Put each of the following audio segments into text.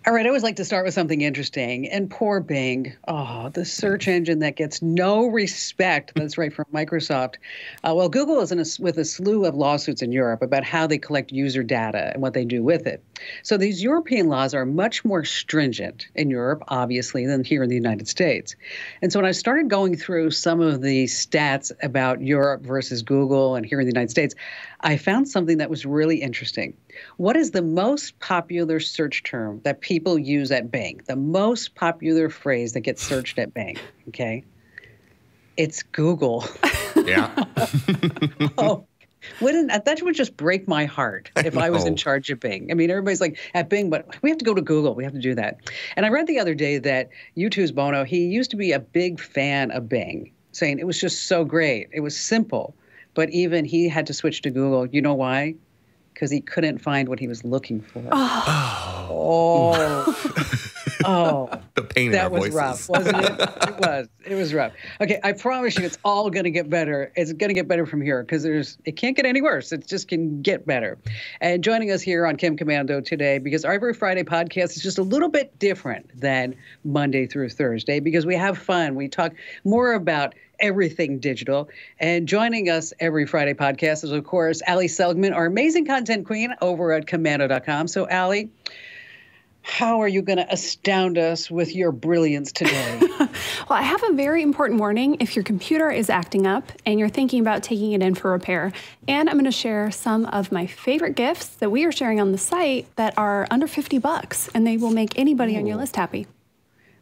All right, I always like to start with something interesting. And poor Bing, oh, the search engine that gets no respect. That's right, from Microsoft. Well, Google is with a slew of lawsuits in Europe about how they collect user data and what they do with it. So these European laws are much more stringent in Europe, obviously, than here in the United States. And so when I started going through some of the stats about Europe versus Google and here in the United States, I found something that was really interesting. What is the most popular search term that people use at Bing? The most popular phrase that gets searched at Bing, okay? It's Google. Yeah. Oh, that would just break my heart if I was in charge of Bing. I mean, everybody's like, at Bing, but we have to go to Google. We have to do that. And I read the other day that U2's Bono, he used to be a big fan of Bing, saying it was just so great. It was simple. But even he had to switch to Google. You know why? Because he couldn't find what he was looking for. Oh. The pain in our voices. That was rough, wasn't it? It was rough. Okay, I promise you it's all going to get better. It's going to get better from here because it can't get any worse. It just can get better. And joining us here on Komando today, because our Every Friday podcast is just a little bit different than Monday through Thursday because we have fun. We talk more about everything digital. And joining us every Friday podcast is, of course, Ali Seligman, our amazing content queen over at Komando.com. So, Ali, how are you going to astound us with your brilliance today? Well, I have a very important warning if your computer is acting up and you're thinking about taking it in for repair. And I'm going to share some of my favorite gifts that we are sharing on the site that are under $50, and they will make anybody on your list happy.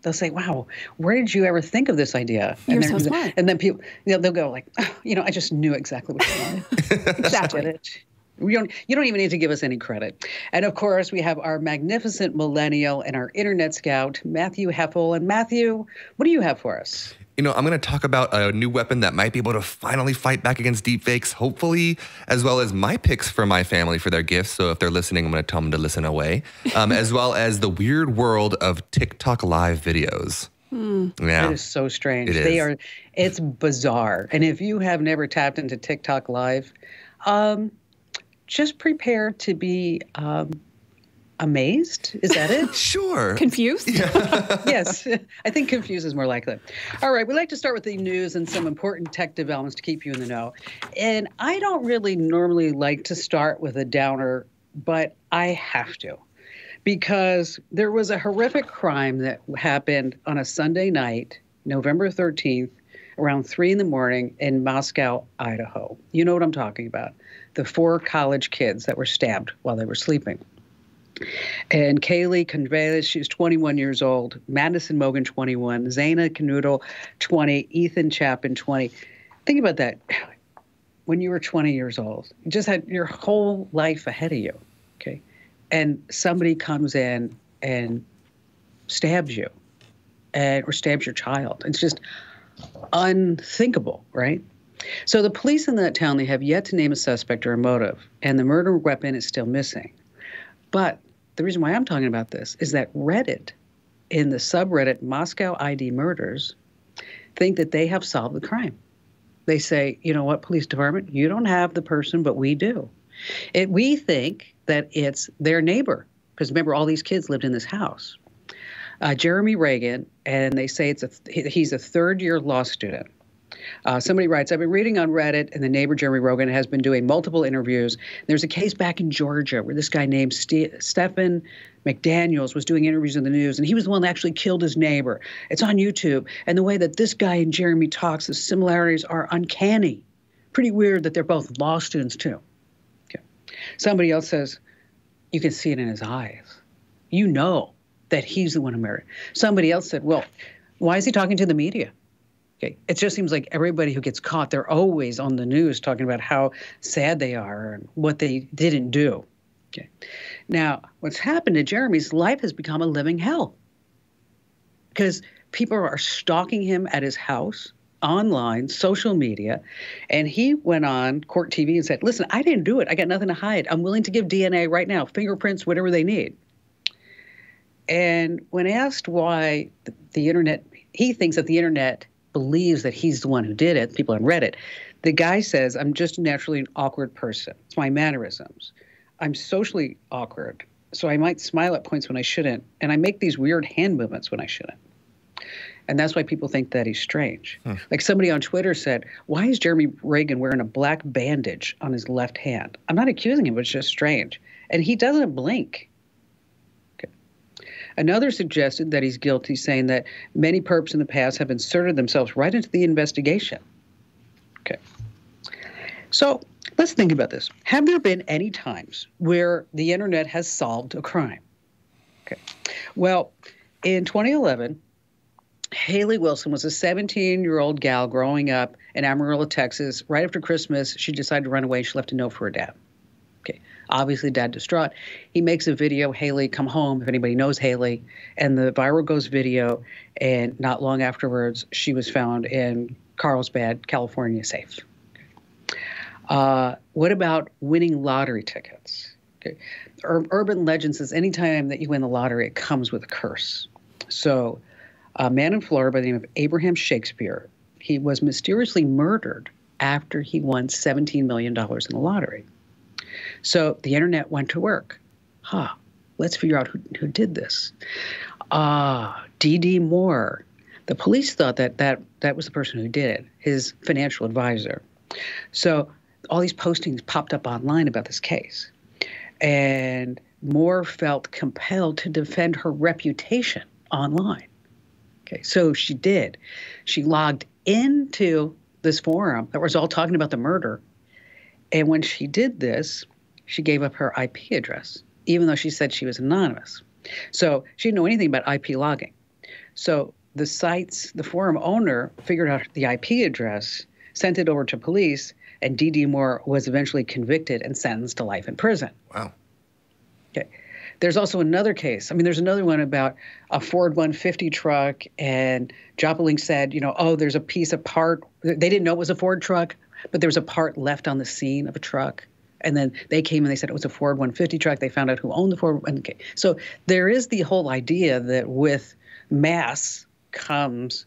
They'll say, wow, where did you ever think of this idea? You're so smart. And then people, they'll go like, oh, I just knew exactly what you wanted. Exactly. Did it. You don't even need to give us any credit. And of course, we have our magnificent millennial and our internet scout, Matthew Heffel. And Matthew, what do you have for us? I'm going to talk about a new weapon that might be able to finally fight back against deepfakes, hopefully, as well as my picks for my family for their gifts. So if they're listening, I'm going to tell them to listen away, as well as the weird world of TikTok live videos. Yeah. It is so strange. It is. It's bizarre. And if you have never tapped into TikTok live, just prepare to be amazed. Is that it? Sure. Confused? Yeah. Yes. I think confused is more likely. All right. We like to start with the news and some important tech developments to keep you in the know. And I don't really normally like to start with a downer, but I have to. Because there was a horrific crime that happened on a Sunday night, November 13th, around 3 a.m. in Moscow, Idaho. You know what I'm talking about. The 4 college kids that were stabbed while they were sleeping. And Kaylee Convelis, she's 21 years old. Madison Mogan, 21. Zaina Kanoodle, 20. Ethan Chapin, 20. Think about that. When you were 20 years old, you just had your whole life ahead of you, okay? And somebody comes in and stabs you or stabs your child. It's just unthinkable, right? So the police in that town, they have yet to name a suspect or a motive, and the murder weapon is still missing. But the reason why I'm talking about this is that Reddit, in the subreddit Moscow ID Murders, think that they have solved the crime. They say, you know what, police department, you don't have the person, but we do. We think that it's their neighbor, because remember, all these kids lived in this house. Jeremy Reagan, and they say he's a third-year law student. Somebody writes, I've been reading on Reddit, and the neighbor, Jeremy Rogan, has been doing multiple interviews. There's a case back in Georgia where this guy named Stephen McDaniels was doing interviews in the news, and he was the one that actually killed his neighbor. It's on YouTube. And the way that this guy and Jeremy talks, the similarities are uncanny. Pretty weird that they're both law students, too. Okay. Somebody else says, you can see it in his eyes. You know that he's the one who murdered. Somebody else said, well, why is he talking to the media? Okay. It just seems like everybody who gets caught, they're always on the news talking about how sad they are and what they didn't do. Okay. Now, what's happened to Jeremy's life has become a living hell because people are stalking him at his house, online, social media, and he went on Court TV and said, listen, I didn't do it. I got nothing to hide. I'm willing to give DNA right now, fingerprints, whatever they need. And when asked why the internet, he thinks that the internet believes that he's the one who did it, people on Reddit, the guy says, I'm just naturally an awkward person. It's my mannerisms. I'm socially awkward. So I might smile at points when I shouldn't. And I make these weird hand movements when I shouldn't. And that's why people think that he's strange. Like somebody on Twitter said, why is Jeremy Reagan wearing a black bandage on his left hand? I'm not accusing him, it's just strange. And he doesn't blink. Okay. Another suggested that he's guilty, saying that many perps in the past have inserted themselves right into the investigation. Okay. So let's think about this. Have there been any times where the internet has solved a crime? Okay. Well, in 2011, Haley Wilson was a 17-year-old gal growing up in Amarillo, Texas. Right after Christmas, she decided to run away. She left a note for her dad. Okay. Obviously, dad distraught. He makes a video, Haley, come home, if anybody knows Haley. And the viral goes video. And not long afterwards, she was found in Carlsbad, California, safe. What about winning lottery tickets? Okay. Urban legend says anytime that you win the lottery, it comes with a curse. So a man in Florida by the name of Abraham Shakespeare, he was mysteriously murdered after he won $17 million in the lottery. So the internet went to work. Let's figure out who did this. D.D. Moore. The police thought that was the person who did it, his financial advisor. So all these postings popped up online about this case. And Moore felt compelled to defend her reputation online. Okay, so she did. She logged into this forum that was all talking about the murder. And when she did this, she gave up her IP address, even though she said she was anonymous. So she didn't know anything about IP logging. So the forum owner figured out the IP address, sent it over to police, and D.D. Moore was eventually convicted and sentenced to life in prison. Wow. Okay. There's also another case. There's another one about a Ford 150 truck, and Jopalink said, there's a piece of part. They didn't know it was a Ford truck, but there was a part left on the scene of a truck. And then they came and they said it was a Ford 150 truck. They found out who owned the Ford. Okay. So there is the whole idea that with mass comes,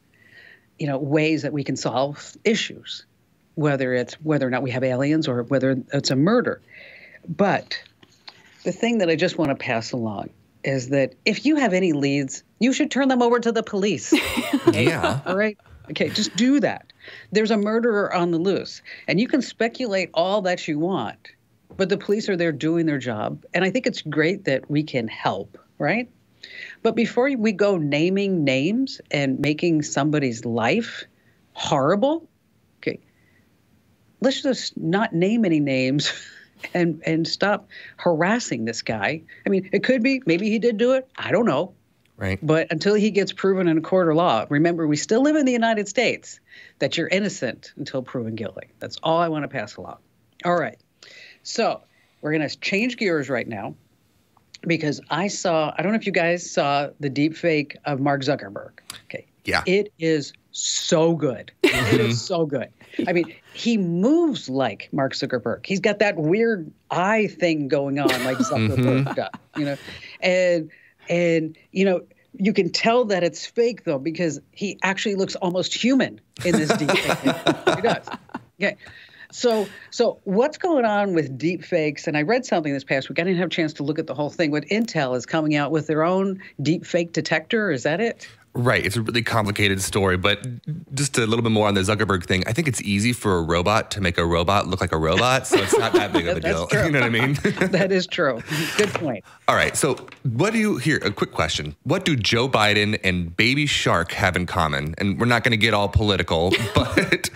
ways that we can solve issues, whether or not we have aliens or whether it's a murder. But the thing that I just want to pass along is that if you have any leads, you should turn them over to the police. Okay? Yeah. All right? Okay, just do that. There's a murderer on the loose. And you can speculate all that you want, but the police are there doing their job. And I think it's great that we can help, right? But before we go naming names and making somebody's life horrible, okay, let's just not name any names and stop harassing this guy. It could be, maybe he did do it. I don't know. Right. But until he gets proven in a court of law, remember, we still live in the United States, that you're innocent until proven guilty. That's all I want to pass along. All right. So we're going to change gears right now because I don't know if you guys saw the deep fake of Mark Zuckerberg. Okay. Yeah. It is so good. It is so good. He moves like Mark Zuckerberg. He's got that weird eye thing going on like Zuckerberg does, And you can tell that it's fake, though, because he actually looks almost human in this deep fake. He does. Okay. So what's going on with deep fakes? And I read something this past week. I didn't have a chance to look at the whole thing. What Intel is coming out with their own deep fake detector. Is that it? Right. It's a really complicated story, but just a little bit more on the Zuckerberg thing. I think it's easy for a robot to make a robot look like a robot, so it's not that big of a deal. True. You know what I mean? That is true. Good point. All right. So here, a quick question. What do Joe Biden and Baby Shark have in common? And we're not going to get all political, but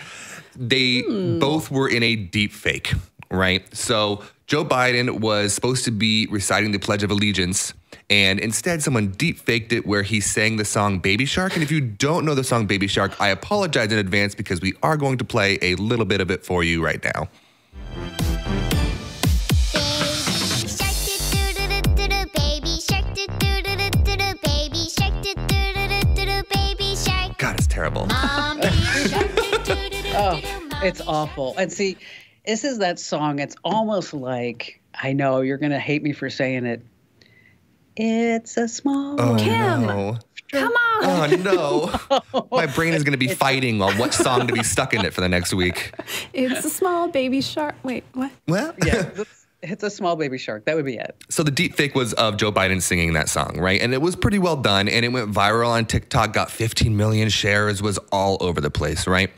they both were in a deep fake, right? So Joe Biden was supposed to be reciting the Pledge of Allegiance, and instead someone deep faked it where he sang the song Baby Shark. And if you don't know the song Baby Shark, I apologize in advance because we are going to play a little bit of it for you right now. God, it's terrible. Oh, it's awful. And see, this is that song. It's almost like, I know you're going to hate me for saying it. It's a small Kim. No. Come on. Oh, no. My brain is going to be fighting on what song to be stuck in it for the next week. It's a small baby shark. Wait, what? Well, Yeah, It's a small baby shark. That would be it. So the deep fake was of Joe Biden singing that song, right? And it was pretty well done, and it went viral on TikTok, got 15 million shares, was all over the place, right?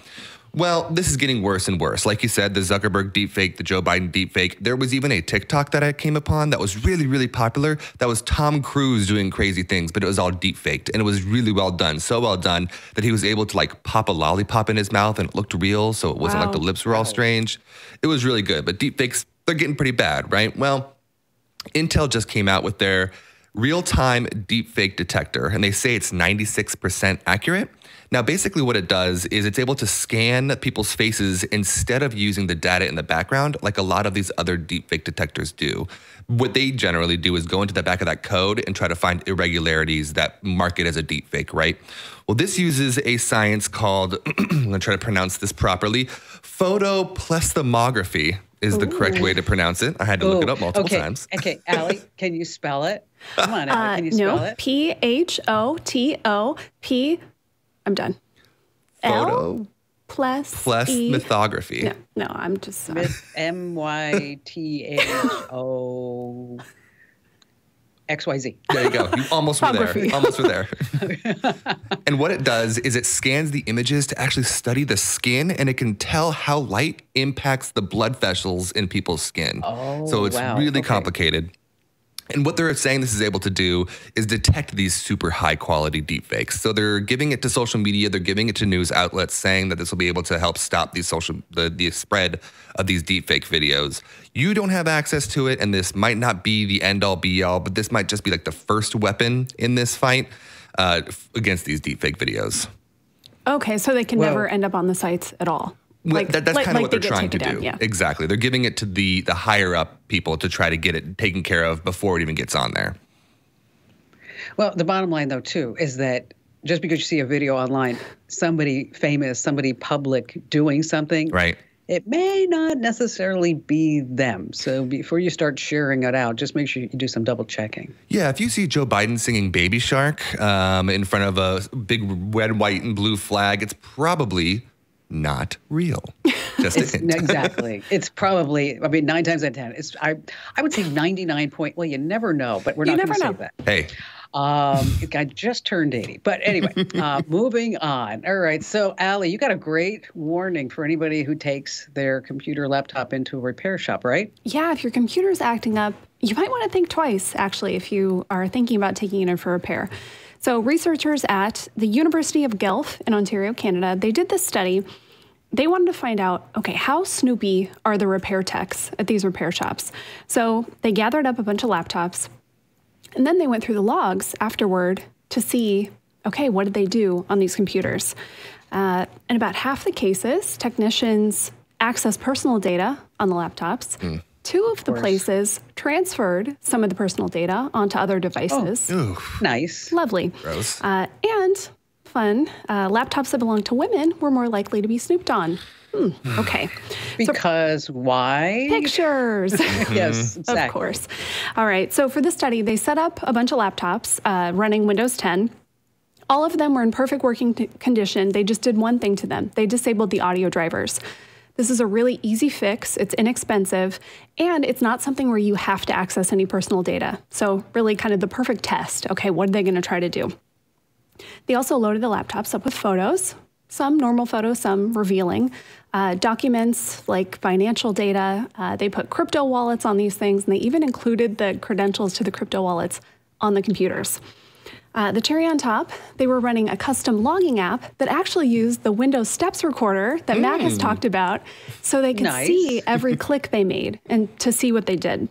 Well, this is getting worse and worse. Like you said, the Zuckerberg deepfake, the Joe Biden deepfake. There was even a TikTok that I came upon that was really, really popular. That was Tom Cruise doing crazy things, but it was all deepfaked. And it was really well done. So well done that he was able to like pop a lollipop in his mouth and it looked real. So it wasn't like the lips were all strange. It was really good. But deepfakes, they're getting pretty bad, right? Well, Intel just came out with their real-time deepfake detector, and they say it's 96% accurate. Now, basically what it does is it's able to scan people's faces instead of using the data in the background like a lot of these other deepfake detectors do. What they generally do is go into the back of that code and try to find irregularities that mark it as a deepfake, right? Well, this uses a science called, I'm going to try to pronounce this properly, photoplethysmography is the correct way to pronounce it. I had to look it up multiple times. Okay, Allie, can you spell it? Come on, Allie, can you spell it? P-H-O-T-O-P. I'm done. Photoplethysmography. No, I'm just... M-Y-T-H-O-XYZ. There you go. You almost were there. Almost were there. And what it does is it scans the images to actually study the skin, and it can tell how light impacts the blood vessels in people's skin. Oh, so it's really complicated. And what they're saying this is able to do is detect these super high quality deepfakes. So they're giving it to social media, they're giving it to news outlets, saying that this will be able to help stop these the spread of these deepfake videos. You don't have access to it, and this might not be the end all be all, but this might just be like the first weapon in this fight against these deepfake videos. Okay, so they can never end up on the sites at all. That's kind of what they're trying to do. Yeah. Exactly. They're giving it to the higher up people to try to get it taken care of before it even gets on there. Well, the bottom line, though, too, is that just because you see a video online, somebody famous, somebody public doing something, right? It may not necessarily be them. So before you start sharing it out, just make sure you do some double checking. Yeah, if you see Joe Biden singing Baby Shark in front of a big red, white, and blue flag, it's probably not real. Just a hint. Exactly. It's probably, I mean, 9 times out of 10. I would say 99 point. Well, you never know, but we're not going to say that. Hey. I just turned 80. But anyway, moving on. All right. So, Allie, you got a great warning for anybody who takes their computer laptop into a repair shop, right? Yeah, if your computer's acting up, you might want to think twice, actually, if you are thinking about taking it in for repair. So researchers at the University of Guelph in Ontario, Canada, they did this study. They wanted to find out, okay, how snoopy are the repair techs at these repair shops? So they gathered up a bunch of laptops, and then they went through the logs afterward to see, okay, what did they do on these computers? In about half the cases, technicians access personal data on the laptops. 2 of the places transferred some of the personal data onto other devices. Oh, nice. Lovely. Gross. And fun, laptops that belong to women were more likely to be snooped on. Okay. Because why? Pictures. Yes, exactly. Of course. All right. So for this study, they set up a bunch of laptops running Windows 10. All of them were in perfect working condition. They just did one thing to them. They disabled the audio drivers. This is a really easy fix, it's inexpensive, and it's not something where you have to access any personal data. So really kind of the perfect test. Okay, what are they going to try to do? They also loaded the laptops up with photos, some normal photos, some revealing, documents like financial data. They put crypto wallets on these things, and they even included the credentials to the crypto wallets on the computers. The cherry on top, they were running a custom logging app that actually used the Windows Steps recorder that Matt has talked about, so they could see every click they made and to see what they did.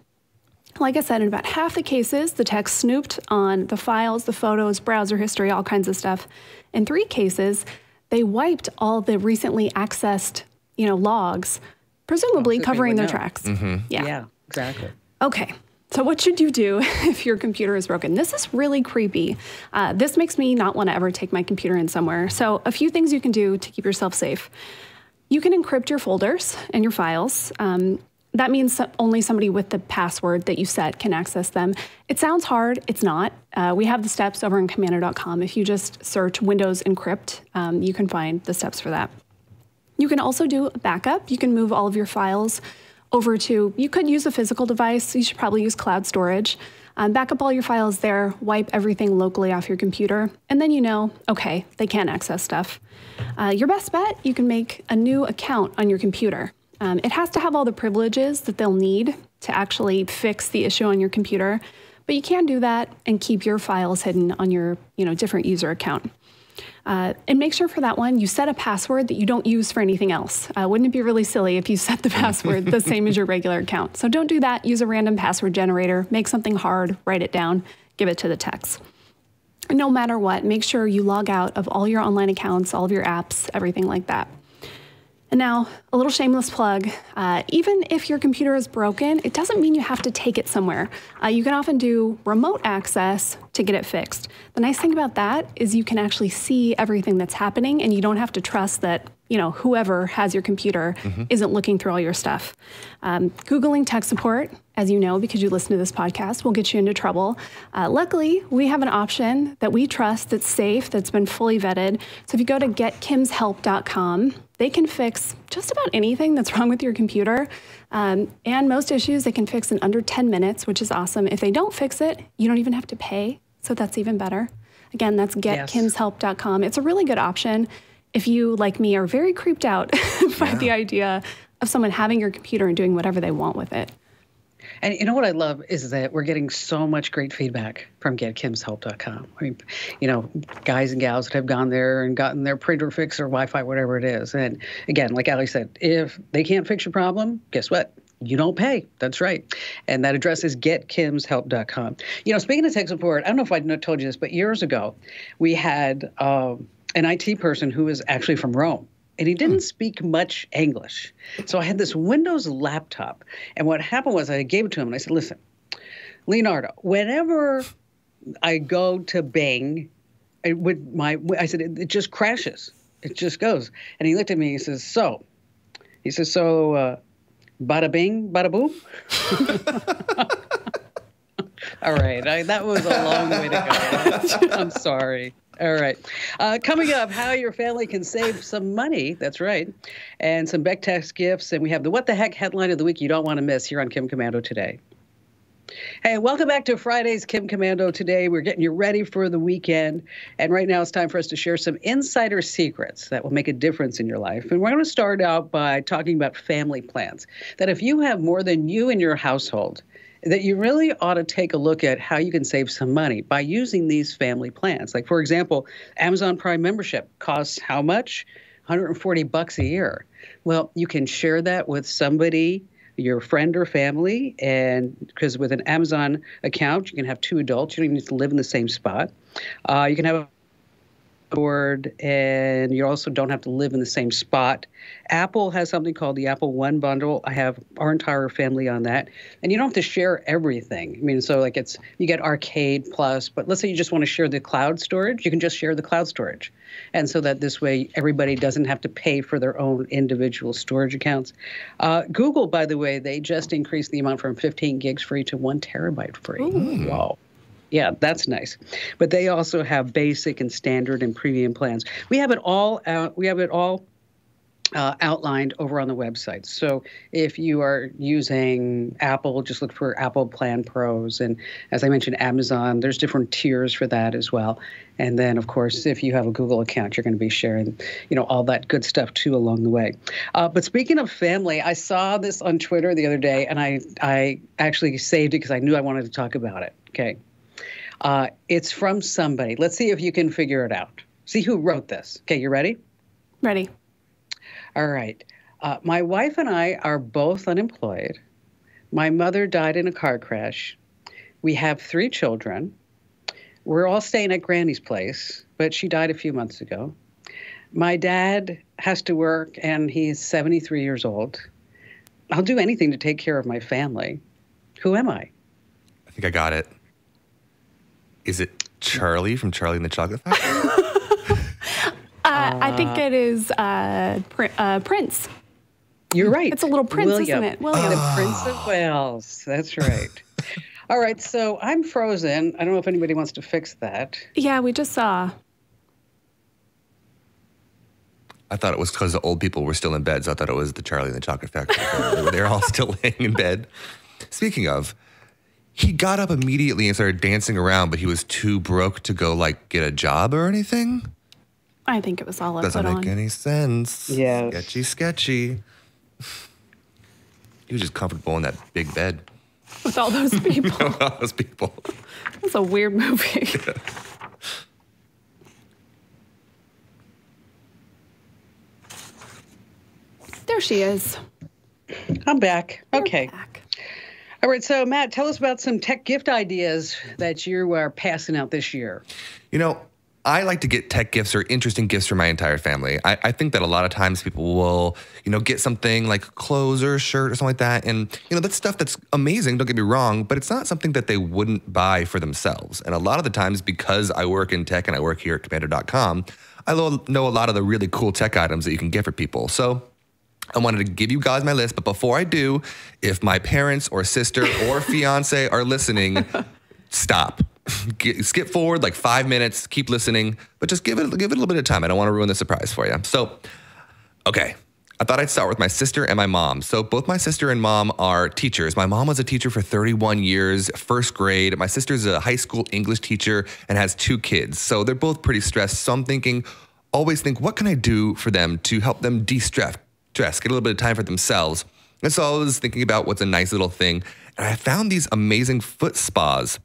Like I said, in about half the cases, the tech snooped on the files, the photos, browser history, all kinds of stuff. In 3 cases, they wiped all the recently accessed, logs, presumably covering their tracks. Yeah, exactly. Okay. So what should you do if your computer is broken? This is really creepy. This makes me not want to ever take my computer in somewhere. So a few things you can do to keep yourself safe. You can encrypt your folders and your files. That means only somebody with the password that you set can access them. It sounds hard. It's not. We have the steps over on Komando.com. If you just search Windows Encrypt, you can find the steps for that. You can also do a backup. You can move all of your files over to, you could use a physical device. You should probably use cloud storage. Back up all your files there, wipe everything locally off your computer, and then you know, okay, they can't access stuff. Your best bet, you can make a new account on your computer. It has to have all the privileges that they'll need to actually fix the issue on your computer, but you can do that and keep your files hidden on your different user account. And make sure for that one, you set a password that you don't use for anything else. Wouldn't it be really silly if you set the password the same as your regular account? So don't do that. Use a random password generator. Make something hard, write it down, give it to the techs. No matter what, make sure you log out of all your online accounts, all of your apps, everything like that. And now, a little shameless plug. Even if your computer is broken, it doesn't mean you have to take it somewhere. You can often do remote access to get it fixed. The nice thing about that is you can actually see everything that's happening, and you don't have to trust that whoever has your computer isn't looking through all your stuff. Googling tech support, as you know, because you listen to this podcast, will get you into trouble. Luckily, we have an option that we trust, that's safe, that's been fully vetted. So if you go to getkimshelp.com, they can fix just about anything that's wrong with your computer. And most issues they can fix in under 10 minutes, which is awesome. If they don't fix it, you don't even have to pay. So that's even better. Again, that's getkimshelp.com. It's a really good option if you, like me, are very creeped out by the idea of someone having your computer and doing whatever they want with it. And you know what I love is that we're getting so much great feedback from getkimshelp.com. I mean, guys and gals that have gone there and gotten their printer fixed or Wi-Fi, whatever it is. And again, like Ali said, if they can't fix your problem, guess what? You don't pay. That's right. And that address is getkimshelp.com. Speaking of tech support, I don't know if I told you this, but years ago, we had an IT person who was actually from Rome. And he didn't speak much English. So I had this Windows laptop. And what happened was I gave it to him and I said, listen, Leonardo, whenever I go to Bing, I said, it just crashes. It just goes. And he looked at me and he says, so, bada bing, bada boom. All right. That was a long way to go. I'm sorry. All right. Coming up, how your family can save some money. That's right. And some Beck Tax gifts. And we have the What the Heck headline of the week you don't want to miss here on Kim Komando Today. Hey, welcome back to Friday's Kim Komando Today. We're getting you ready for the weekend. And right now it's time for us to share some insider secrets that will make a difference in your life. And we're going to start out by talking about family plans. That if you have more than you in your household, that you really ought to take a look at how you can save some money by using these family plans. Like, for example, Amazon Prime membership costs how much? $140 a year. Well, you can share that with somebody, your friend or family, and because with an Amazon account, you can have 2 adults. You don't need to live in the same spot. You can have a board, and you also don't have to live in the same spot. Apple has something called the Apple One bundle. I have our entire family on that, and you don't have to share everything. I mean, so like you get Arcade Plus, but let's say you just want to share the cloud storage, you can just share the cloud storage, and so that this way everybody doesn't have to pay for their own individual storage accounts. Google, by the way, they just increased the amount from 15 gigs free to 1 terabyte free. Ooh. Wow. Yeah, that's nice. But they also have basic and standard and premium plans. We have it all outlined over on the website. So if you are using Apple, just look for Apple Plan Pros. And as I mentioned, Amazon, there's different tiers for that as well. And then, of course, if you have a Google account, you're going to be sharing, all that good stuff too along the way. But speaking of family, I saw this on Twitter the other day, and I actually saved it because I knew I wanted to talk about it. Okay. It's from somebody. Let's see if you can figure it out. See who wrote this. Okay, you ready? Ready. All right. My wife and I are both unemployed. My mother died in a car crash. We have 3 children. We're all staying at Granny's place, but she died a few months ago. My dad has to work, and he's 73 years old. I'll do anything to take care of my family. Who am I? I think I got it. Is it Charlie from Charlie and the Chocolate Factory? I think it is Prince. You're right. It's a little prince, William. isn't it? William. The Prince of Wales. That's right. All right, so I'm frozen. I don't know if anybody wants to fix that. Yeah, we just saw. I thought it was because the old people were still in bed, so I thought it was the Charlie and the Chocolate Factory. They were all still laying in bed. Speaking of, he got up immediately and started dancing around, but he was too broke to go, like, get a job or anything? I think it was all a Doesn't put make on. any sense. Yes. Sketchy, sketchy. He was just comfortable in that big bed. With all those people. All those people. That's a weird movie. There she is. I'm back. We're Okay. back. All right. So, Matt, tell us about some tech gift ideas that you are passing out this year. You know, I like to get tech gifts or interesting gifts for my entire family. I think that a lot of times people will, get something like clothes or a shirt or something like that. And, that's stuff that's amazing, don't get me wrong, but it's not something that they wouldn't buy for themselves. And a lot of the times, because I work in tech and I work here at Komando.com, I know a lot of the really cool tech items that you can get for people. So I wanted to give you guys my list, but before I do, if my parents or sister or fiance are listening, stop. Skip forward like 5 minutes, keep listening, but just give it a little bit of time. I don't want to ruin the surprise for you. So, okay, I thought I'd start with my sister and my mom. So both my sister and mom are teachers. My mom was a teacher for 31 years, first grade. My sister's a high school English teacher and has 2 kids. So they're both pretty stressed. So I'm thinking, always think, what can I do for them to help them de-stress, get a little bit of time for themselves? And so I was thinking about what's a nice little thing. And I found these amazing foot spas.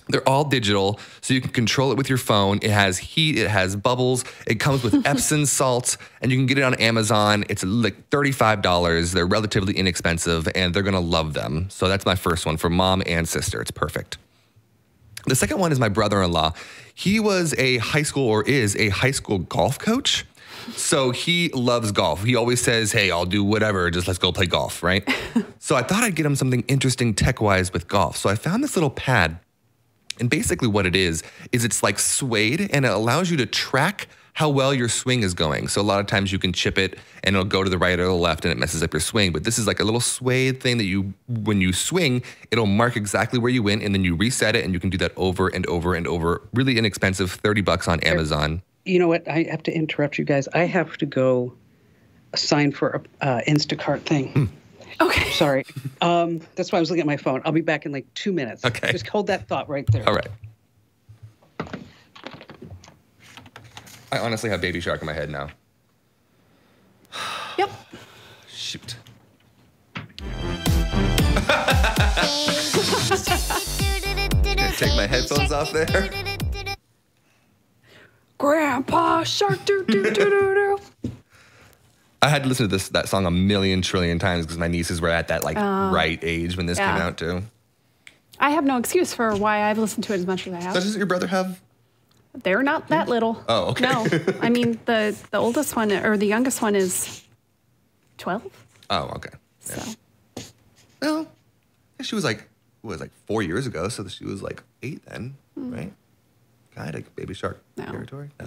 They're all digital, so you can control it with your phone. It has heat, it has bubbles, it comes with Epsom salts, and you can get it on Amazon. It's like $35. They're relatively inexpensive, and they're gonna love them. So that's my first one for mom and sister. It's perfect. The second one is my brother-in-law. He was a high school, or is a high school golf coach. So he loves golf. He always says, hey, I'll do whatever, just let's go play golf, right? So I thought I'd get him something interesting tech-wise with golf. So I found this little pad. And basically what it is it's like suede, and it allows you to track how well your swing is going. So a lot of times you can chip it and it'll go to the right or the left and it messes up your swing. But this is like a little suede thing that when you swing, it'll mark exactly where you went, and then you reset it, and you can do that over and over and over. Really inexpensive, $30 on Amazon. You know what? I have to interrupt you guys. I have to go sign for a Instacart thing. Okay. Sorry. That's why I was looking at my phone. I'll be back in like 2 minutes. Okay. Just hold that thought right there. All right. I honestly have Baby Shark in my head now. Yep. Shoot. Take my headphones off there. Grandpa Shark, do do do do do. I had to listen to that song a million trillion times because my nieces were at that right age when this came out too. I have no excuse for why I've listened to it as much as I have. So doesn't your brother have? They're not that little. Oh, okay. No, I mean the oldest one or the youngest one is 12. Oh, okay. Yeah. So Well, she was like 4 years ago, so she was like 8 then, right? Kind of Baby Shark territory. No.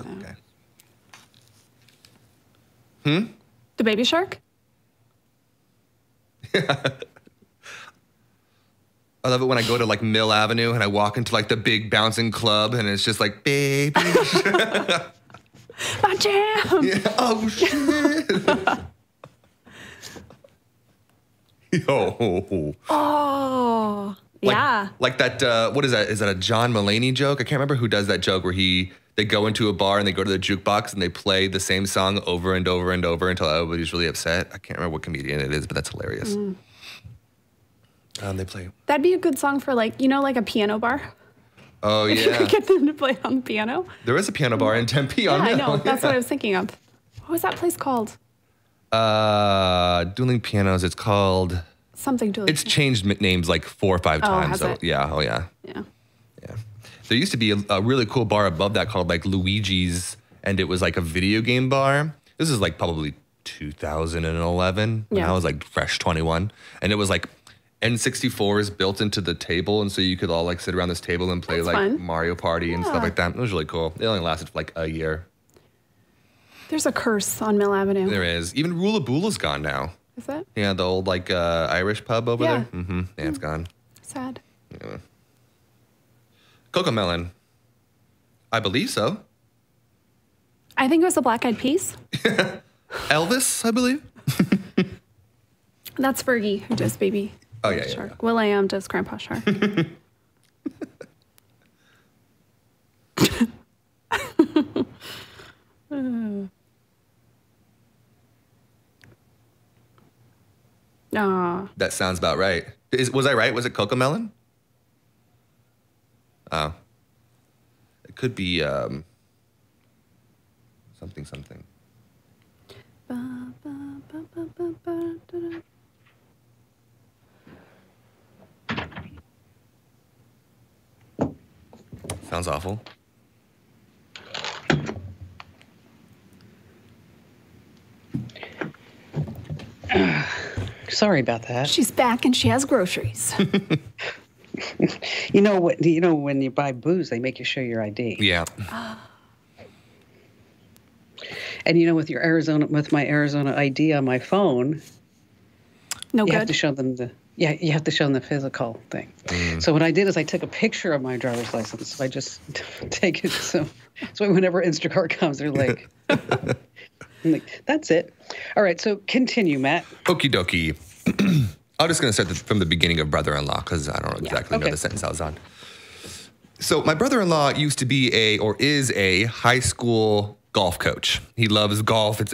Okay. The Baby Shark. I love it when I go to like Mill Avenue and I walk into like the big bouncing club and it's just like Baby Shark. My jam. Yeah. Oh shit. Yo. Oh. Yeah. Like that, what is that? Is that a John Mulaney joke? I can't remember who does that joke where they go into a bar and they go to the jukebox and they play the same song over and over and over until everybody's really upset. I can't remember what comedian it is, but that's hilarious. They play. That'd be a good song for like a piano bar. Oh, If you yeah. could get them to play on the piano. There is a piano bar in Tempe. Yeah, I know. That's what I was thinking of. What was that place called? Dueling Pianos. It's called. Something to. It's changed names like 4 or 5 times. has So it? yeah. Oh yeah. Yeah. Yeah. There used to be a really cool bar above that called like Luigi's, and it was like a video game bar. This is like probably 2011 when Yeah. I was like fresh 21, and it was like N64s built into the table, and so you could all like sit around this table and play That's like fun. Mario Party and stuff Yeah. like that. It was really cool. It only lasted for like a year. There's a curse on Mill Avenue. There is. Even Rula Boola's gone now. Is it? Yeah, the old like Irish pub over Yeah. there. Mm-hmm. Yeah, it's gone. Sad. Yeah. Cocomelon. I believe so. I think it was the Black Eyed Peas. Elvis, I believe. That's Fergie, who does Baby Shark. Yeah. Will.i.am does Grandpa Shark. Aw. That sounds about right. Was I right? Was it Cocomelon? Oh. It could be something. Sounds awful. Sorry about that. She's back and she has groceries. You know what? You know when you buy booze, they make you show your ID. Yeah. And you know, with my Arizona ID on my phone, No you good. have to show them you have to show them the physical thing. So what I did is I took a picture of my driver's license. So I just take it. So whenever Instacart comes, they're like, I'm like, that's it. All right. So continue, Matt. Okie dokie. I'm just going to start from the beginning of brother-in-law because I don't exactly know the sentence I was on. So my brother-in-law used to be is a high school golf coach. He loves golf. It's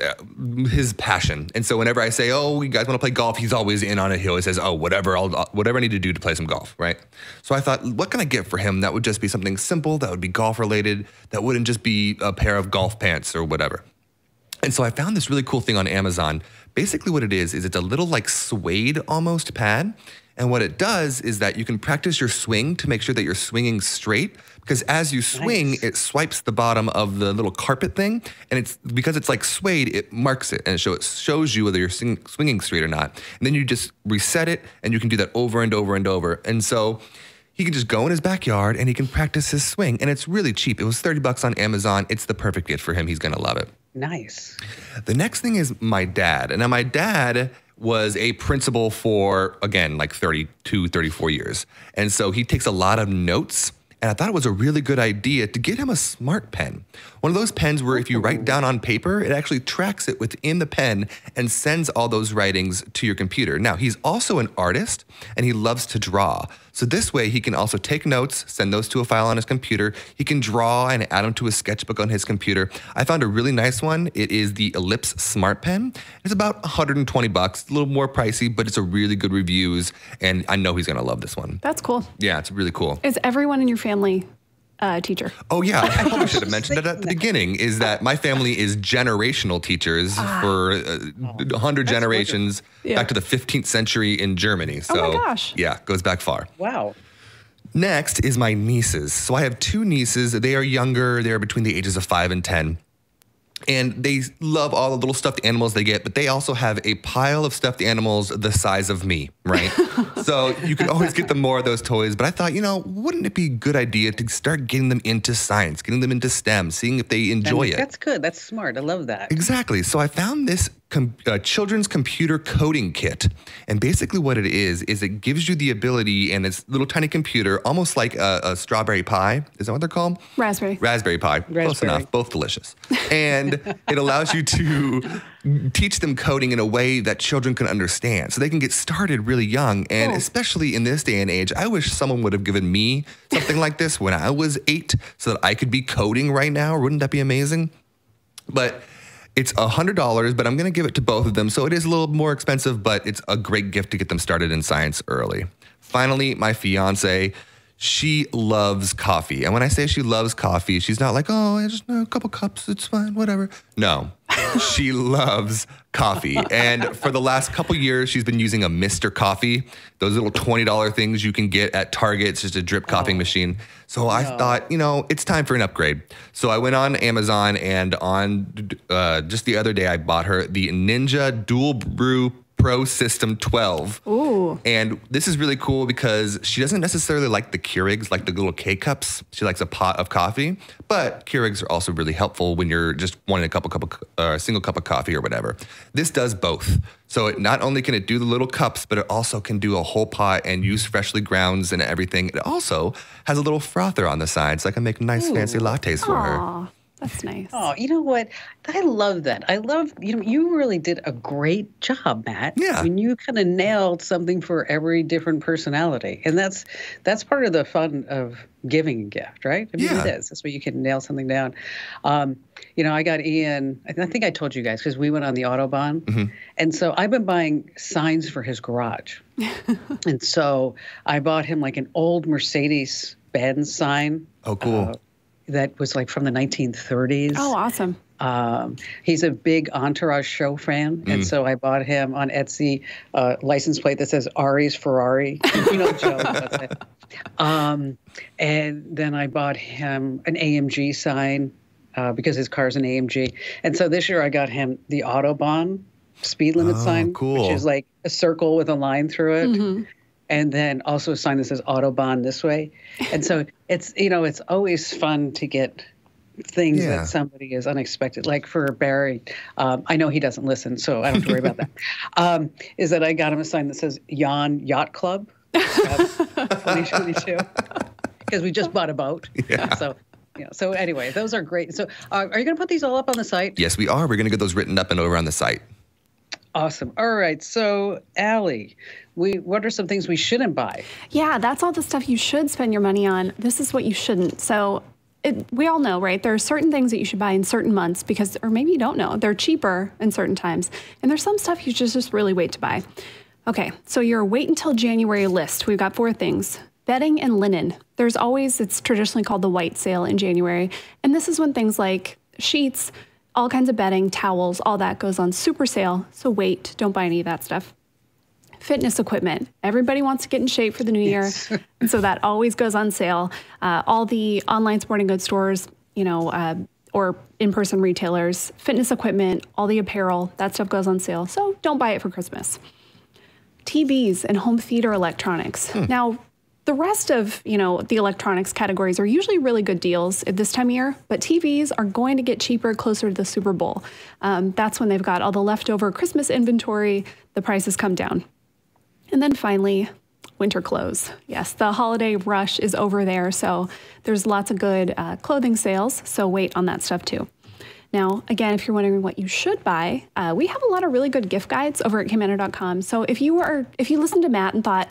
his passion. And so whenever I say, oh, you guys want to play golf, he's always in on it. He always says, oh, whatever I need to do to play some golf, right? So I thought, what can I get for him that would just be something simple, that would be golf related, that wouldn't just be a pair of golf pants or whatever. And so I found this really cool thing on Amazon. Basically what it is it's a little like suede almost pad. And what it does is that you can practice your swing to make sure that you're swinging straight. Because as you swing, it swipes the bottom of the little carpet thing. And because it's like suede, it marks it. And it shows you whether you're swinging straight or not. And then you just reset it, and you can do that over and over and over. And so he can just go in his backyard, and he can practice his swing. And it's really cheap. It was $30 on Amazon. It's the perfect gift for him. He's going to love it. Nice. The next thing is my dad. And now my dad was a principal for, again, like 32, 34 years. And so he takes a lot of notes. And I thought it was a really good idea to get him a smart pen. One of those pens where if you write down on paper, it actually tracks it within the pen and sends all those writings to your computer. Now, he's also an artist, and he loves to draw. So this way, he can also take notes, send those to a file on his computer. He can draw and add them to a sketchbook on his computer. I found a really nice one. It is the Ellipse Smart Pen. It's about $120, a little more pricey, but it's a really good reviews, and I know he's going to love this one. That's cool. Yeah, it's really cool. Is everyone in your family a teacher? Oh, yeah. I probably should have mentioned it at the beginning, is that my family is generational teachers for 100 generations back to the 15th century in Germany. So, oh, my gosh. Yeah, goes back far. Wow. Next is my nieces. So I have two nieces. They are younger. They're between the ages of 5 and 10. And they love all the little stuffed animals they get, but they also have a pile of stuffed animals the size of me, right? So you can always get them more of those toys. But I thought, wouldn't it be a good idea to start getting them into science, getting them into STEM, seeing if they enjoy it? That's good. That's smart. I love that. Exactly. So I found this children's computer coding kit. And basically what it is it gives you the ability, and this little tiny computer, almost like a strawberry pie. Is that what they're called? Raspberry. Raspberry pie. Close enough. Both delicious. And it allows you to teach them coding in a way that children can understand. So they can get started really young. And especially in this day and age, I wish someone would have given me something like this when I was 8 so that I could be coding right now. Wouldn't that be amazing? But it's $100, but I'm going to give it to both of them. So it is a little more expensive, but it's a great gift to get them started in science early. Finally, my fiance, she loves coffee. And when I say she loves coffee, she's not like, oh, I just know a couple cups, it's fine, whatever. No, she loves coffee. And for the last couple years, she's been using a Mr. Coffee, those little $20 things you can get at Target. It's just a drip coffee machine. So I thought, it's time for an upgrade. So I went on Amazon, and on just the other day, I bought her the Ninja Dual Brew Pro System 12. Ooh. And this is really cool because she doesn't necessarily like the Keurigs, like the little K-cups. She likes a pot of coffee. But Keurigs are also really helpful when you're just wanting a single cup of coffee or whatever. This does both. So it not only can it do the little cups, but it also can do a whole pot and use freshly grounds and everything. It also has a little frother on the side, so I can make nice fancy lattes for her. That's nice. Oh, you know what? I love that. I love, you really did a great job, Matt. Yeah. I mean, you kind of nailed something for every different personality. And that's part of the fun of giving a gift, right? I mean, Yeah. it is. That's where you can nail something down. I got Ian, I think I told you guys, because we went on the Autobahn. Mm-hmm. And so I've been buying signs for his garage. And so I bought him like an old Mercedes-Benz sign. Oh, cool. That was like from the 1930s. Oh, awesome. He's a big Entourage show fan. And so I bought him on Etsy license plate that says Ari's Ferrari. You know the joke. That's it. And then I bought him an AMG sign because his car's an AMG. And so this year I got him the Autobahn speed limit sign, cool. which is like a circle with a line through it. Mm-hmm. And then also a sign that says Autobahn this way. And so it's always fun to get things that somebody is unexpected. Like for Barry, I know he doesn't listen, so I don't have to worry about that. Is that I got him a sign that says Yawn Yacht Club 2022 because we just bought a boat. Yeah. So anyway, those are great. So are you going to put these all up on the site? Yes, we are. We're going to get those written up and over on the site. Awesome. All right. So, Allie, what are some things we shouldn't buy? Yeah, that's all the stuff you should spend your money on. This is what you shouldn't. So we all know, right? There are certain things that you should buy in certain months because, or maybe you don't know, they're cheaper in certain times. And there's some stuff you should just really wait to buy. Okay, so your wait until January list. We've got 4 things. Bedding and linen. It's traditionally called the white sale in January. And this is when things like sheets, all kinds of bedding, towels, all that goes on super sale. So wait, don't buy any of that stuff. Fitness equipment. Everybody wants to get in shape for the new year. And so that always goes on sale. All the online sporting goods stores, or in-person retailers, fitness equipment, all the apparel, that stuff goes on sale. So don't buy it for Christmas. TVs and home theater electronics. Now, the rest of, the electronics categories are usually really good deals at this time of year, but TVs are going to get cheaper closer to the Super Bowl. That's when they've got all the leftover Christmas inventory, the prices come down. And then finally, winter clothes. Yes, the holiday rush is over there, so there's lots of good clothing sales, so wait on that stuff too. Now, again, if you're wondering what you should buy, we have a lot of really good gift guides over at Komando.com. So if you listened to Matt and thought,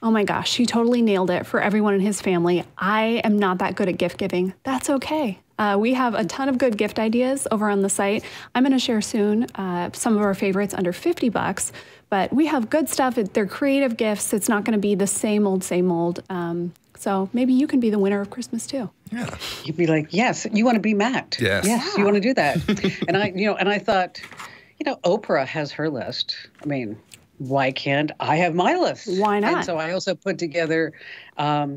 oh my gosh, he totally nailed it for everyone in his family, I am not that good at gift giving, that's okay. We have a ton of good gift ideas over on the site. I'm going to share soon some of our favorites under $50, but we have good stuff. They're creative gifts. It's not going to be the same old, So maybe you can be the winner of Christmas too. Yeah. You'd be like, yes, you want to be Matt. Yes. Yes, you want to do that. And I thought, Oprah has her list. I mean, why can't I have my list? Why not? And so I also put together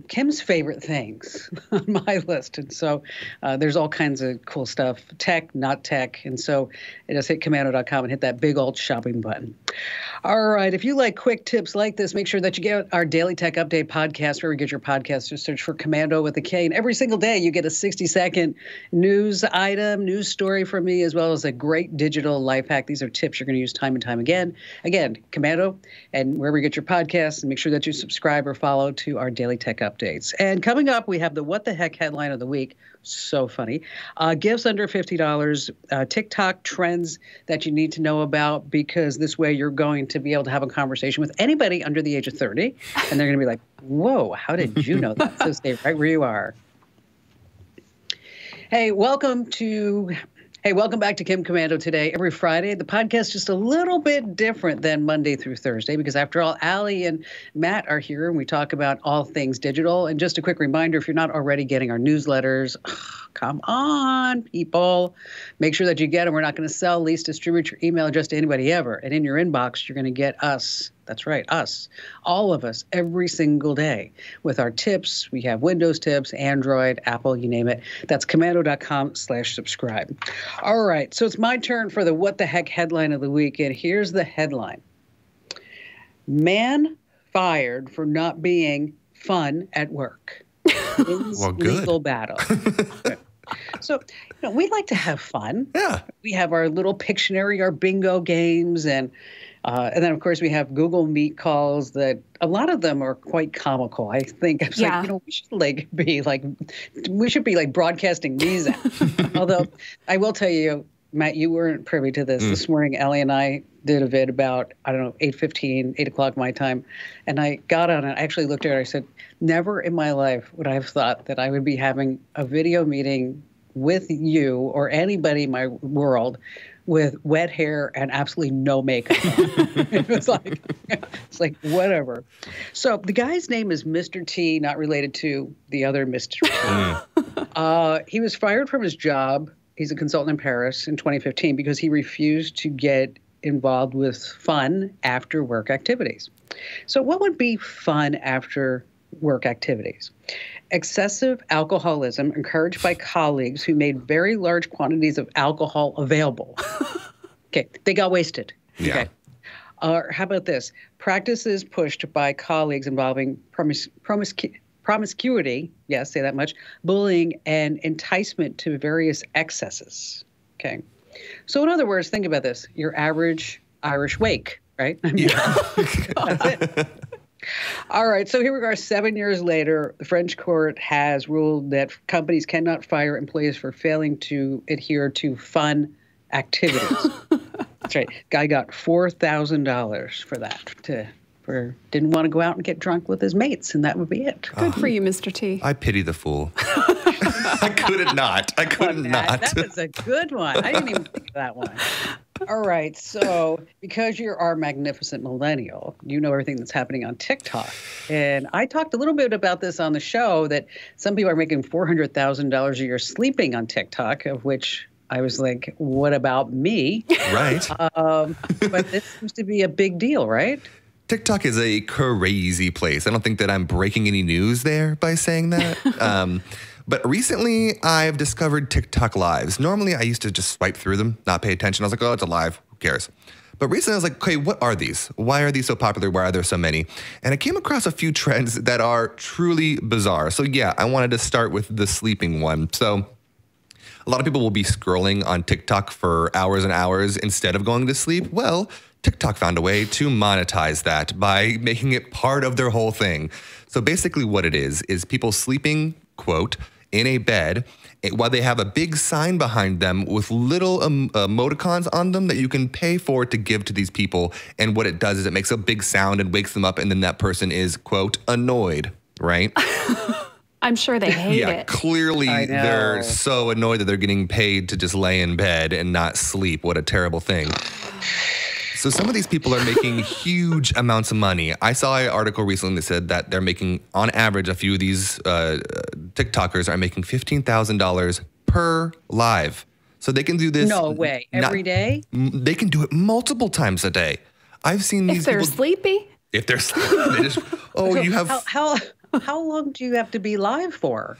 Kim's favorite things on my list. And so there's all kinds of cool stuff, tech, not tech. And so just hit Komando.com and hit that big old shopping button. All right. If you like quick tips like this, make sure that you get our Daily Tech Update podcast wherever you get your podcast. Just search for Komando with a K. And every single day you get a 60-second news item, news story from me, as well as a great digital life hack. These are tips you're going to use time and time again. Again, Komando, and wherever you get your podcasts, and make sure that you subscribe or follow to our Daily Tech Updates. And coming up, we have the What the Heck headline of the week. So funny. Gifts under $50, TikTok trends that you need to know about, because this way you're going to be able to have a conversation with anybody under the age of 30. And they're going to be like, whoa, how did you know that? So stay right where you are. Hey, welcome back to Kim Komando Today. Every Friday, the podcast is just a little bit different than Monday through Thursday because, after all, Allie and Matt are here and we talk about all things digital. And just a quick reminder, if you're not already getting our newsletters, come on, people. Make sure that you get them. We're not going to sell, lease, distribute your email just to anybody ever. And in your inbox, you're going to get us. That's right, us, all of us, every single day with our tips. We have Windows tips, Android, Apple, you name it. That's Komando.com/subscribe. All right, so it's my turn for the What the Heck headline of the week. And here's the headline. Man fired for not being fun at work. Well, good. Legal battle. So, we like to have fun. Yeah. We have our little Pictionary, our bingo games, and And then, of course, we have Google Meet calls that a lot of them are quite comical. I think it's Yeah. like, we should be like broadcasting these out. Although I will tell you, Matt, you weren't privy to this. This morning, Ellie and I did a vid about, I don't know, 8:15, 8 o'clock my time. And I got on it. I actually looked at it. I said, never in my life would I have thought that I would be having a video meeting with you or anybody in my world with wet hair and absolutely no makeup on. It's like, whatever. So the guy's name is Mr. T, not related to the other Mr. T. He was fired from his job. He's a consultant in Paris in 2015 because he refused to get involved with fun after work activities. So what would be fun after work activities? Excessive alcoholism encouraged by colleagues who made very large quantities of alcohol available. Okay, they got wasted. Yeah. Okay. Or how about this? Practices pushed by colleagues involving promiscuity, yes, say that much, bullying, and enticement to various excesses. Okay. So in other words, think about this. Your average Irish wake, right? I mean, that's it. All right, so here we are 7 years later. The French court has ruled that companies cannot fire employees for failing to adhere to fun activities. That's right. Guy got $4,000 for that. Didn't want to go out and get drunk with his mates, and that would be it. Good for you, Mr. T. I pity the fool. I couldn't not. That was a good one. I didn't even think of that one. All right. So because you're our magnificent millennial, you know everything that's happening on TikTok. And I talked a little bit about this on the show, that some people are making $400,000 a year sleeping on TikTok, of which I was like, what about me? Right. But this seems to be a big deal, right? TikTok is a crazy place. I don't think that I'm breaking any news there by saying that. But recently, I've discovered TikTok lives. Normally, I used to just swipe through them, not pay attention. I was like, oh, it's a live. Who cares? But recently, I was like, okay, what are these? Why are these so popular? Why are there so many? And I came across a few trends that are truly bizarre. So yeah, I wanted to start with the sleeping one. So a lot of people will be scrolling on TikTok for hours and hours instead of going to sleep. Well, TikTok found a way to monetize that by making it part of their whole thing. So basically what it is people sleeping, quote, in a bed while they have a big sign behind them with little emoticons on them that you can pay for to give to these people. And what it does is it makes a big sound and wakes them up, and then that person is, quote, annoyed, right? I'm sure they hate it. Clearly they're so annoyed that they're getting paid to just lay in bed and not sleep. What a terrible thing. So some of these people are making huge amounts of money. I saw an article recently that said that they're making, on average, a few of these TikTokers are making $15,000 per live. So they can do this. No way. Every day? They can do it multiple times a day. I've seen these people. If they're sleepy? If they're sleepy, they just, So you have. How long do you have to be live for?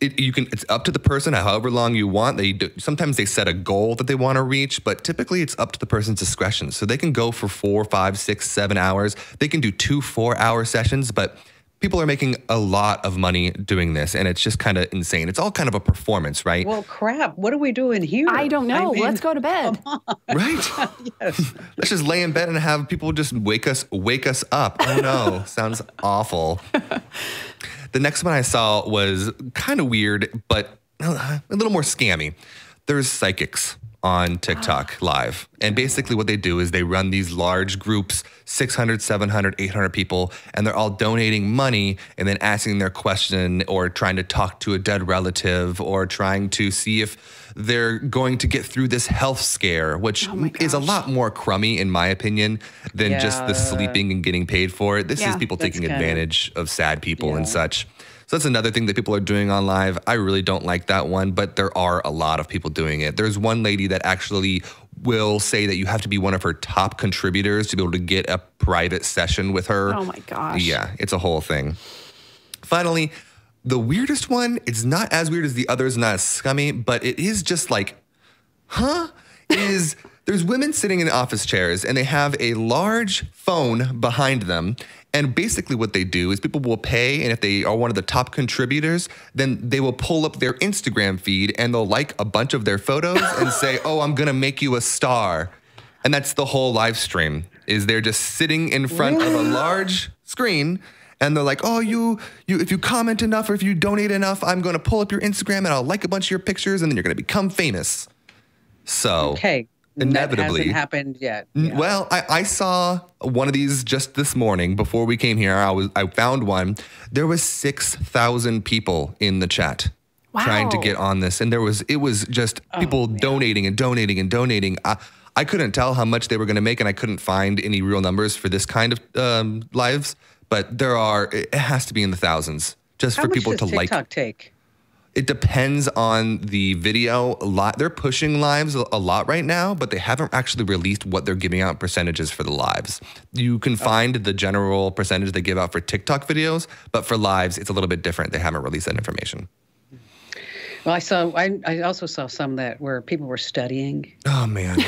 It's up to the person, however long you want. Sometimes they set a goal that they want to reach, but typically it's up to the person's discretion. So they can go for 4, 5, 6, 7 hours. They can do 2 4-hour sessions, but people are making a lot of money doing this, and it's just kind of insane. It's all kind of a performance, right? Well, crap. What are we doing here? I don't know. Let's go to bed. Right? Yes. Let's just lay in bed and have people just wake us up. Oh no, sounds awful. The next one I saw was kind of weird, but a little more scammy. There's psychics on TikTok live. And basically what they do is they run these large groups, 600, 700, 800 people, and they're all donating money and then asking their question or trying to talk to a dead relative or trying to see if they're going to get through this health scare, which is a lot more crummy, in my opinion, than just the sleeping and getting paid for it. This is people taking advantage of sad people and such. So that's another thing that people are doing on live. I really don't like that one, but there are a lot of people doing it. There's one lady that actually will say that you have to be one of her top contributors to be able to get a private session with her. Oh my gosh. Yeah, it's a whole thing. Finally, the weirdest one, it's not as weird as the others, not as scummy, but it is just like, there's women sitting in office chairs and they have a large phone behind them. And basically what they do is people will pay, and if they are one of the top contributors, then they will pull up their Instagram feed and they'll like a bunch of their photos and say, oh, I'm going to make you a star. And that's the whole live stream. is they're just sitting in front of a large screen. And they're like, oh, you, if you comment enough or if you donate enough, I'm going to pull up your Instagram and I'll like a bunch of your pictures and then you're going to become famous. So inevitably. That hasn't happened yet. Yeah. Well, I saw one of these just this morning before we came here. I found one. There was 6,000 people in the chat trying to get on this. And it was just people donating and donating and donating. I couldn't tell how much they were going to make and I couldn't find any real numbers for this kind of lives. But it has to be in the thousands just for people to like. How much does TikTok take? It depends on the video. They're pushing lives a lot right now, but they haven't actually released what they're giving out percentages for the lives. You can find the general percentage they give out for TikTok videos, but for lives, it's a little bit different. They haven't released that information. Well, I also saw some where people were studying. Oh, man.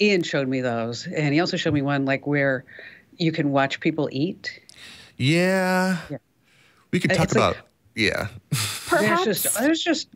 Ian showed me those. And he also showed me one where you can watch people eat. Yeah. We could talk about, Perhaps. There's just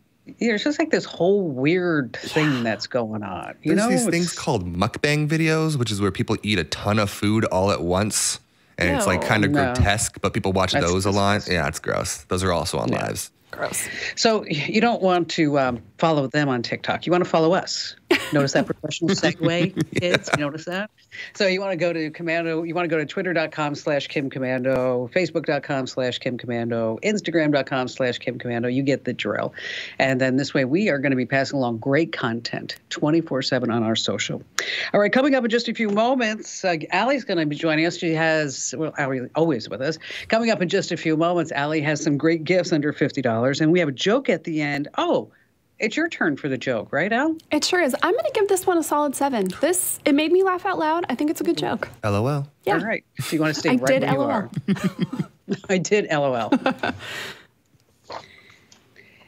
like this whole weird thing that's going on. There's these things called mukbang videos, which is where people eat a ton of food all at once. And it's like kind of grotesque, but people watch those a lot. Yeah, it's gross. Those are also on lives. Gross. So you don't want to follow them on TikTok. You want to follow us. Notice that professional segue, kids? You notice that? So you want to go to Komando. You want to go to twitter.com/KimKomando, facebook.com/KimKomando, instagram.com/KimKomando. You get the drill. And then this way we are going to be passing along great content 24/7 on our social. All right, coming up in just a few moments, Allie's going to be joining us. She has, Allie always with us. Coming up in just a few moments, Allie has some great gifts under $50. And we have a joke at the end. Oh, it's your turn for the joke, right, Al? It sure is. I'm going to give this one a solid 7. It made me laugh out loud. I think it's a good joke. LOL. Yeah. All right. So you want to stay right where you are. I did LOL.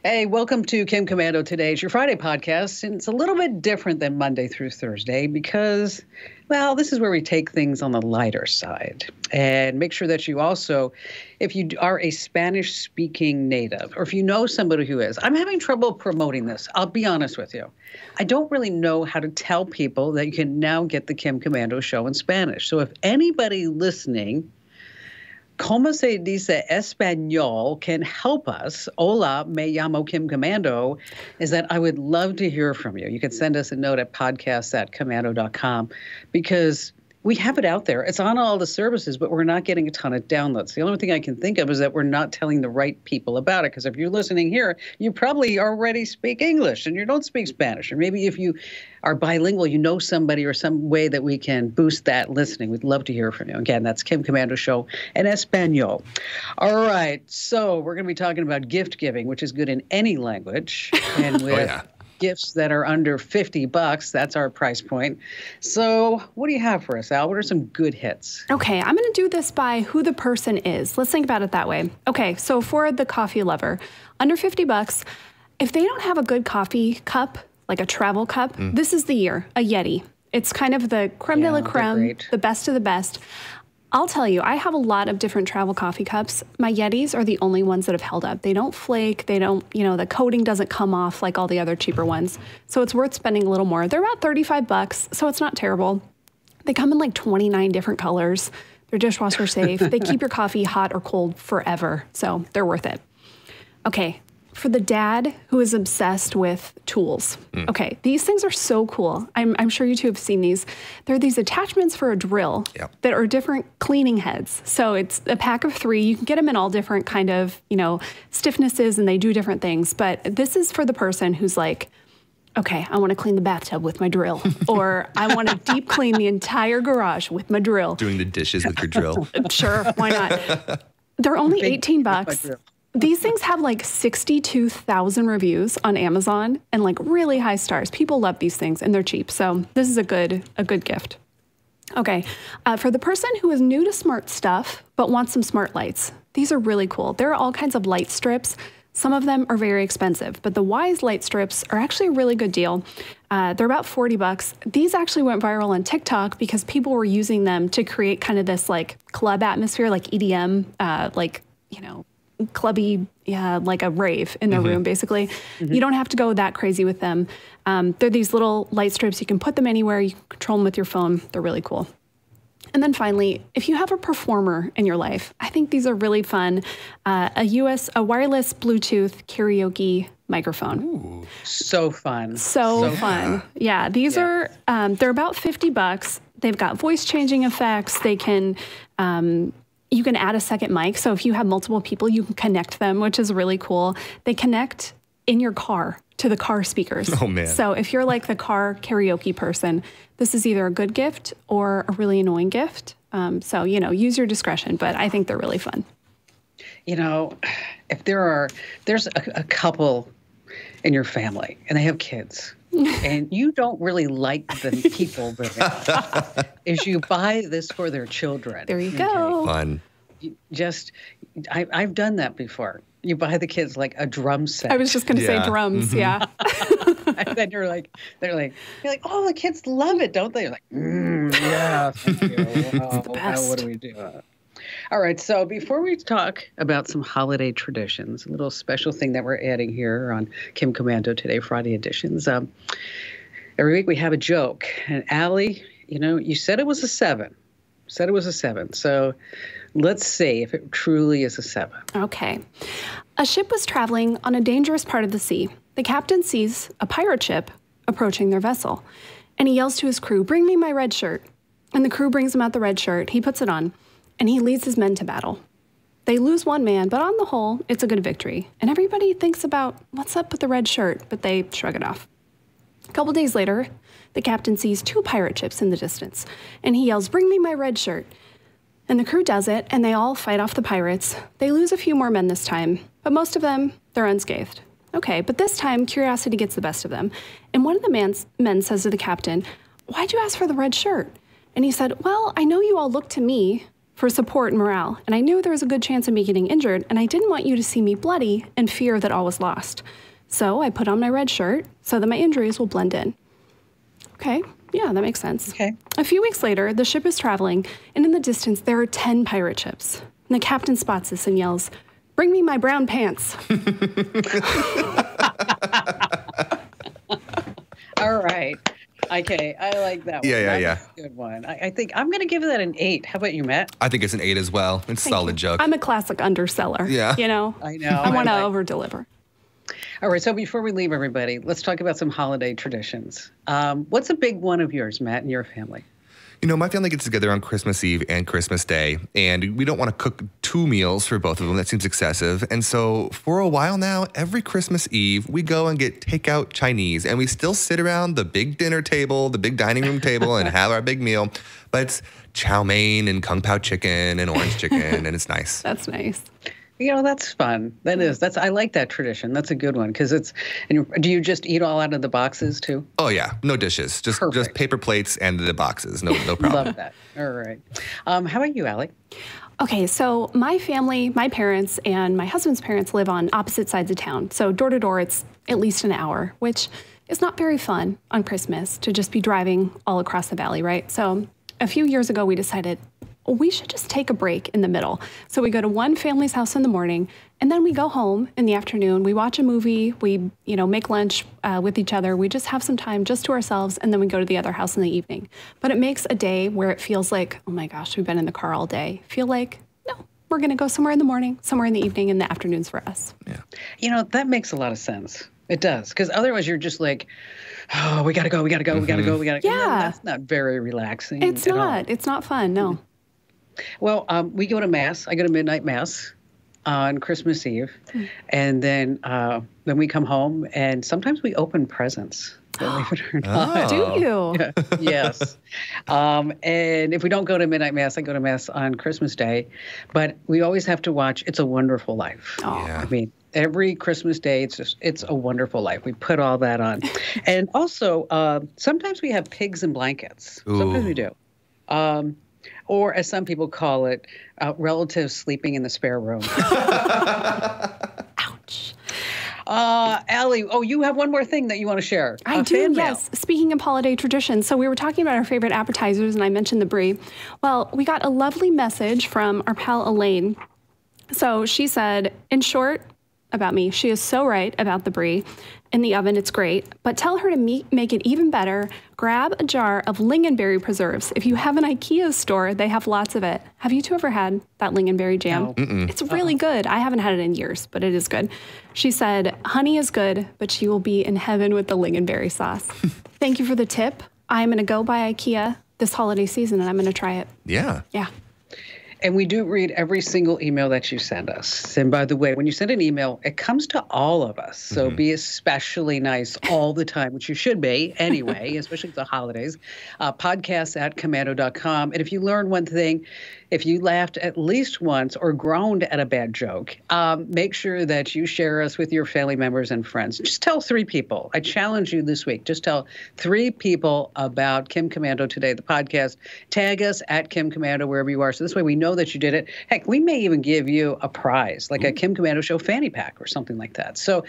Hey, welcome to Kim Komando. Today is your Friday podcast, and it's a little bit different than Monday through Thursday because, well, this is where we take things on the lighter side and make sure that you also, if you are a Spanish-speaking native or if you know somebody who is, I'm having trouble promoting this. I'll be honest with you. I don't really know how to tell people that you can now get the Kim Komando show in Spanish. So if anybody listening, ¿Cómo se dice español? Can help us. Hola, me llamo Kim Komando. Is that I would love to hear from you. You can send us a note at podcast@komando.com because we have it out there. It's on all the services, but we're not getting a ton of downloads. The only thing I can think of is that we're not telling the right people about it. Because if you're listening here, you probably already speak English and you don't speak Spanish. Or maybe if you are bilingual, you know somebody or some way that we can boost that listening. We'd love to hear from you. Again, that's Kim Komando Show in Espanol. All right. So we're going to be talking about gift giving, which is good in any language. And with gifts that are under $50. That's our price point. So what do you have for us, Al? What are some good hits? Okay, I'm going to do this by who the person is. Let's think about it that way. Okay, so for the coffee lover, under $50, if they don't have a good coffee cup, like a travel cup, this is the year, a Yeti. It's kind of the creme de la creme, the best of the best. I'll tell you, I have a lot of different travel coffee cups. My Yetis are the only ones that have held up. They don't flake. They don't, the coating doesn't come off like all the other cheaper ones. So it's worth spending a little more. They're about $35, so it's not terrible. They come in like 29 different colors. They're dishwasher safe. They keep your coffee hot or cold forever, so they're worth it. Okay, for the dad who is obsessed with tools. Okay, these things are so cool. I'm sure you two have seen these. They're these attachments for a drill that are different cleaning heads. So it's a pack of 3. You can get them in all different kind of, stiffnesses, and they do different things. But this is for the person who's like, okay, I want to clean the bathtub with my drill. Or I want to deep clean the entire garage with my drill. Doing the dishes with your drill. Sure, why not? They're only $18. These things have like 62,000 reviews on Amazon and like really high stars. People love these things and they're cheap. So this is a good gift. Okay, for the person who is new to smart stuff but wants some smart lights, these are really cool. There are all kinds of light strips. Some of them are very expensive, but the Wise light strips are actually a really good deal. They're about $40. These actually went viral on TikTok because people were using them to create kind of this like club atmosphere, like EDM, clubby, like a rave in their room, basically. You don't have to go that crazy with them. They're these little light strips. You can put them anywhere. You can control them with your phone. They're really cool. And then finally, if you have a performer in your life, I think these are really fun. A wireless Bluetooth karaoke microphone. Ooh. So fun. So fun. Yeah, these are, they're about $50. They've got voice changing effects. They can, you can add a second mic. So if you have multiple people, you can connect them, which is really cool. They connect in your car to the car speakers. Oh, man. So if you're like the car karaoke person, this is either a good gift or a really annoying gift. So, use your discretion, but I think they're really fun. If there's a couple in your family and they have kids and you don't really like the people there, is you buy this for their children. There you go. Fun. I've done that before. You buy the kids like a drum set. I was just going to say drums. Yeah. And then they're like, oh, the kids love it, don't they? You're like, yeah, thank you. Wow, the best. what do we do? All right, so before we talk about some holiday traditions, a little special thing that we're adding here on Kim Komando Today, Friday editions. Every week we have a joke. And Allie, you said it was a 7. So let's see if it truly is a 7. Okay. A ship was traveling on a dangerous part of the sea. The captain sees a pirate ship approaching their vessel, and he yells to his crew, "Bring me my red shirt." And the crew brings him out the red shirt. He puts it on, and he leads his men to battle. They lose one man, but on the whole, it's a good victory. And everybody thinks about what's up with the red shirt, but they shrug it off. A couple days later, the captain sees 2 pirate ships in the distance, and he yells, "Bring me my red shirt." And the crew does it, and they all fight off the pirates. They lose a few more men this time, but most of them, they're unscathed. Okay, but this time, curiosity gets the best of them. And one of the men says to the captain, "Why'd you ask for the red shirt?" And he said, "Well, I know you all look to me for support and morale, and I knew there was a good chance of me getting injured, and I didn't want you to see me bloody and fear that all was lost. So I put on my red shirt so that my injuries will blend in." Okay, yeah, that makes sense. Okay. A few weeks later, the ship is traveling, and in the distance, there are 10 pirate ships. And the captain spots this and yells, "Bring me my brown pants." All right. Okay, I like that one. Yeah. That's a good one. I think I'm going to give that an 8. How about you, Matt? I think it's an 8 as well. It's a solid joke. I'm a classic underseller. Yeah. I know. I want to over-deliver. All right, so before we leave everybody, let's talk about some holiday traditions. What's a big one of yours, Matt, and your family? My family gets together on Christmas Eve and Christmas Day, and we don't want to cook 2 meals for both of them. That seems excessive. And so for a while now, every Christmas Eve, we go and get takeout Chinese, and we still sit around the big dinner table, the big dining room table, and have our big meal. But it's chow mein and kung pao chicken and orange chicken, and it's nice. That's nice. That's fun. I like that tradition. That's a good one because do you just eat all out of the boxes too? Oh yeah, no dishes, just paper plates and the boxes. No problem. Love that. All right. How about you, Allie? Okay, so my family, my parents and my husband's parents live on opposite sides of town. So door to door, it's at least an hour, which is not very fun on Christmas to just be driving all across the valley, right? So a few years ago, we decided we should just take a break in the middle. So we go to one family's house in the morning, and then we go home in the afternoon. We watch a movie. We, make lunch with each other. We just have some time just to ourselves, and then we go to the other house in the evening. But it makes a day where it feels like, oh my gosh, we've been in the car all day. Feel like, no, we're going to go somewhere in the morning, somewhere in the evening, and the afternoons for us. Yeah. That makes a lot of sense. It does, because otherwise you're just like, oh, we got to go. We got to go. Yeah. That's not very relaxing. It's not. It's not fun, no. Well, we go to Mass. I go to midnight Mass on Christmas Eve. And then we come home, and sometimes we open presents, believe it or not. Do you? Yeah, yes. And if we don't go to midnight Mass, I go to Mass on Christmas Day. But we always have to watch It's a Wonderful Life. Oh. Yeah. I mean, every Christmas Day, it's a wonderful life. We put all that on. And also, sometimes we have pigs in blankets. Ooh. Sometimes we do. Or as some people call it, relatives sleeping in the spare room. Ouch. Allie, you have one more thing that you want to share. I do, fan mail. yes. Speaking of holiday traditions, so we were talking about our favorite appetizers, and I mentioned the brie. Well, we got a lovely message from our pal Elaine. So she said, in short, about me. She is so right about the brie. In the oven, it's great, but tell her to make it even better. Grab a jar of lingonberry preserves. If you have an IKEA store, they have lots of it. Have you two ever had that lingonberry jam? No. It's really good. I haven't had it in years, but it is good. She said, honey is good, but she will be in heaven with the lingonberry sauce. Thank you for the tip. I'm going to go buy IKEA this holiday season, and I'm going to try it. Yeah. Yeah. And we do read every single email that you send us. And by the way, when you send an email, it comes to all of us. So be especially nice all the time, which you should be anyway, especially the holidays. Podcasts@komando.com. And if you learn one thing, if you laughed at least once or groaned at a bad joke, make sure that you share us with your family members and friends. Just tell 3 people. I challenge you this week. Just tell 3 people about Kim Komando Today, the podcast. Tag us at Kim Komando wherever you are. So this way we know that you did it. Heck, we may even give you a prize, like a Kim Komando Show fanny pack or something like that. So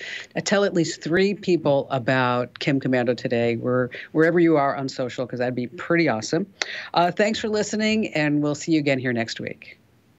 tell at least 3 people about Kim Komando Today, wherever you are on social, because that'd be pretty awesome. Thanks for listening, and we'll see you again here next week.